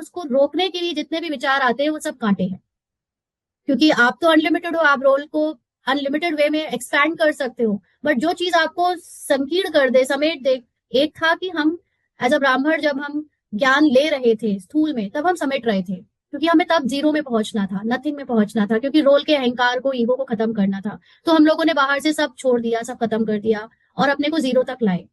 उसको रोकने के लिए जितने भी विचार आते हैं वो सब कांटे हैं, क्योंकि आप तो अनलिमिटेड हो, आप रोल को अनलिमिटेड वे में एक्सपैंड कर सकते हो, बट जो चीज आपको संकीर्ण कर दे, समेट दे। एक था कि हम एज अ ब्राह्मण जब हम ज्ञान ले रहे थे स्थूल में, तब हम समेट रहे थे, क्योंकि हमें तब जीरो में पहुंचना था, नथिंग में पहुंचना था, क्योंकि रोल के अहंकार को, ईगो को खत्म करना था। तो हम लोगों ने बाहर से सब छोड़ दिया, सब खत्म कर दिया और अपने को जीरो तक लाए,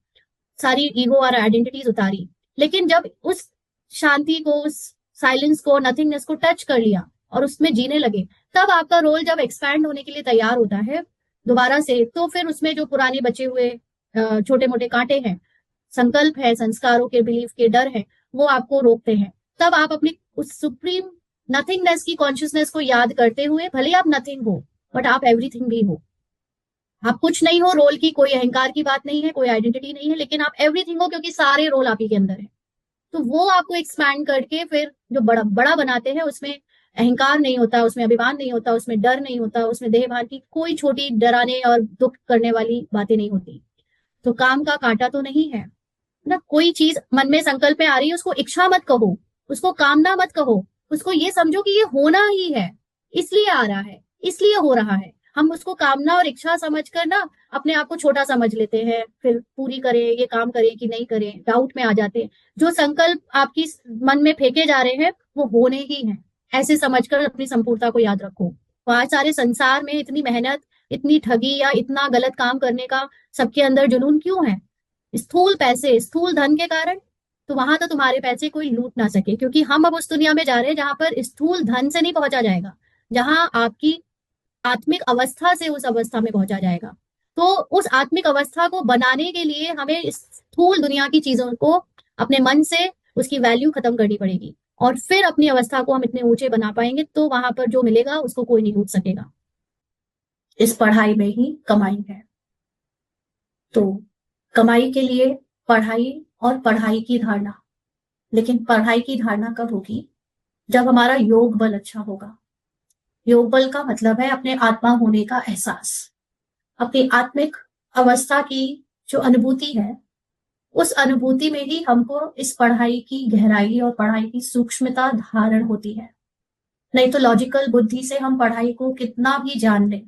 सारी ईगो और आइडेंटिटीज उतारी। लेकिन जब उस शांति को, उस साइलेंस को, नथिंगनेस को टच कर लिया और उसमें जीने लगे, तब आपका रोल जब एक्सपैंड होने के लिए तैयार होता है दोबारा से, तो फिर उसमें जो पुराने बचे हुए छोटे मोटे कांटे हैं, संकल्प है, संस्कारों के, बिलीफ के, डर है, वो आपको रोकते हैं। तब आप अपनी उस सुप्रीम नथिंगनेस की कॉन्शियसनेस को याद करते हुए, भले आप नथिंग हो बट आप एवरीथिंग भी हो। आप कुछ नहीं हो, रोल की कोई अहंकार की बात नहीं है, कोई आइडेंटिटी नहीं है, लेकिन आप एवरीथिंग हो, क्योंकि सारे रोल आप ही के अंदर है। तो वो आपको एक्सपैंड करके फिर जो बड़ा बड़ा बनाते हैं, उसमें अहंकार नहीं होता, उसमें अभिमान नहीं होता, उसमें डर नहीं होता, उसमें देहभान की कोई छोटी डराने और दुख करने वाली बातें नहीं होती। तो काम का कांटा तो नहीं है ना। कोई चीज मन में संकल्प में आ रही है, उसको इच्छा मत कहो, उसको कामना मत कहो, उसको ये समझो कि ये होना ही है, इसलिए आ रहा है, इसलिए हो रहा है। हम उसको कामना और इच्छा समझकर ना अपने आप को छोटा समझ लेते हैं, फिर पूरी करें, ये काम करें कि नहीं करें, डाउट में आ जाते हैं। जो संकल्प आपकी मन में फेंके जा रहे हैं वो होने ही हैं, ऐसे समझकर अपनी संपूर्णता को याद रखो। तो आज सारे संसार में इतनी मेहनत, इतनी ठगी या इतना गलत काम करने का सबके अंदर जुनून क्यों है? स्थूल पैसे, स्थूल धन के कारण। तो वहां तो तुम्हारे पैसे कोई लूट ना सके, क्योंकि हम अब उस दुनिया में जा रहे हैं जहां पर स्थूल धन से नहीं पहुंचा जाएगा, जहां आपकी आत्मिक अवस्था से उस अवस्था में पहुंचा जाएगा। तो उस आत्मिक अवस्था को बनाने के लिए हमें इस स्थूल दुनिया की चीजों को अपने मन से उसकी वैल्यू खत्म करनी पड़ेगी, और फिर अपनी अवस्था को हम इतने ऊंचे बना पाएंगे, तो वहां पर जो मिलेगा उसको कोई नहीं लूट सकेगा। इस पढ़ाई में ही कमाई है। तो कमाई के लिए पढ़ाई और पढ़ाई की धारणा, लेकिन पढ़ाई की धारणा कब होगी? जब हमारा योग बल अच्छा होगा। योग बल का मतलब है अपने आत्मा होने का एहसास, अपनी आत्मिक अवस्था की जो अनुभूति है, उस अनुभूति में ही हमको इस पढ़ाई की गहराई और पढ़ाई की सूक्ष्मता धारण होती है। नहीं तो लॉजिकल बुद्धि से हम पढ़ाई को कितना भी जान लें,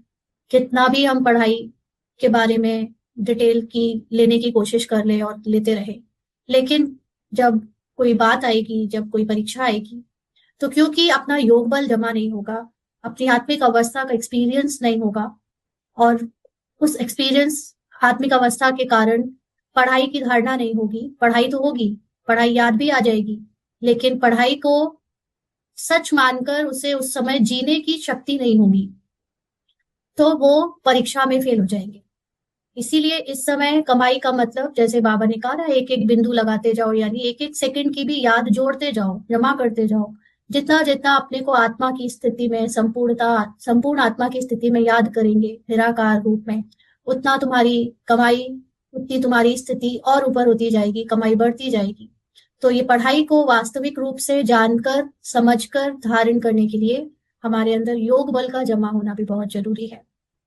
कितना भी हम पढ़ाई के बारे में डिटेल की लेने की कोशिश कर ले और लेते रहे, लेकिन जब कोई बात आएगी, जब कोई परीक्षा आएगी, तो क्योंकि अपना योग बल जमा नहीं होगा, अपनी आत्मिक अवस्था का एक्सपीरियंस नहीं होगा, और उस एक्सपीरियंस आत्मिक अवस्था के कारण पढ़ाई की धारणा नहीं होगी। पढ़ाई तो होगी, पढ़ाई याद भी आ जाएगी, लेकिन पढ़ाई को सच मानकर उसे उस समय जीने की शक्ति नहीं होगी, तो वो परीक्षा में फेल हो जाएंगे। इसीलिए इस समय कमाई का मतलब, जैसे बाबा ने कहा ना, एक एक बिंदु लगाते जाओ, यानी एक एक सेकंड की भी याद जोड़ते जाओ, जमा करते जाओ। जितना जितना अपने को आत्मा की स्थिति में, संपूर्ण आत्मा की स्थिति में याद करेंगे निराकार रूप में, उतना तुम्हारी कमाई, उतनी तुम्हारी स्थिति और ऊपर होती जाएगी, कमाई बढ़ती जाएगी। तो ये पढ़ाई को वास्तविक रूप से जानकर, समझकर, धारण करने के लिए हमारे अंदर योग बल का जमा होना भी बहुत जरूरी है।